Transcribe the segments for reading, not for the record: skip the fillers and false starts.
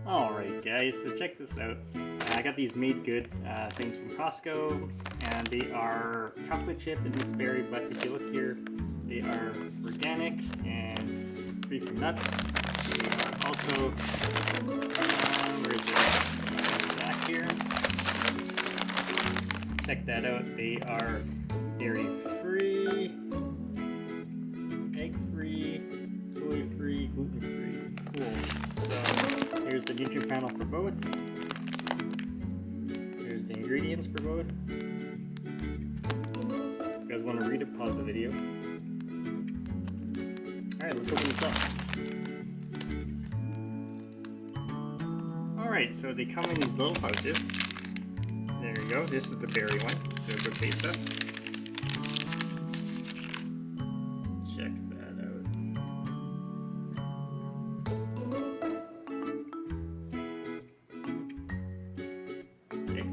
Alright guys, so check this out. I got these made good things from Costco, and they are chocolate chip and nuts berry, but if you look here, they are organic and free from nuts. They are also, where is it? Back here. Check that out. They are dairy free, egg free, soy free, gluten free. Cool. So here's the nutrient panel for both. Here's the ingredients for both. If you guys want to read it, pause the video. Alright, let's open this up. Alright, so they come in these little pouches. There you go. This is the berry one. Let's do a taste test. Check that out. Okay.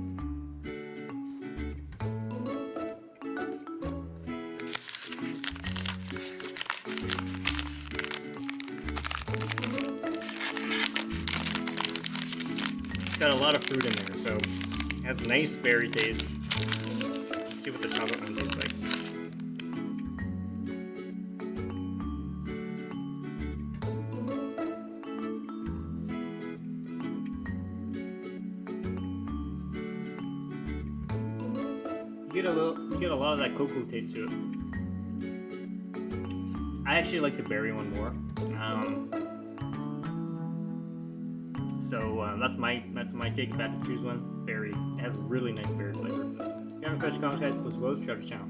It's got a lot of fruit in there, so it has a nice berry taste. Let's see what the chocolate one tastes like. You get a lot of that cocoa taste to it. I actually like the berry one more. So that's my take. If I had to choose one, berry. It has a really nice berry flavor. If you haven't touched comments, guys, please go subscribe to the channel.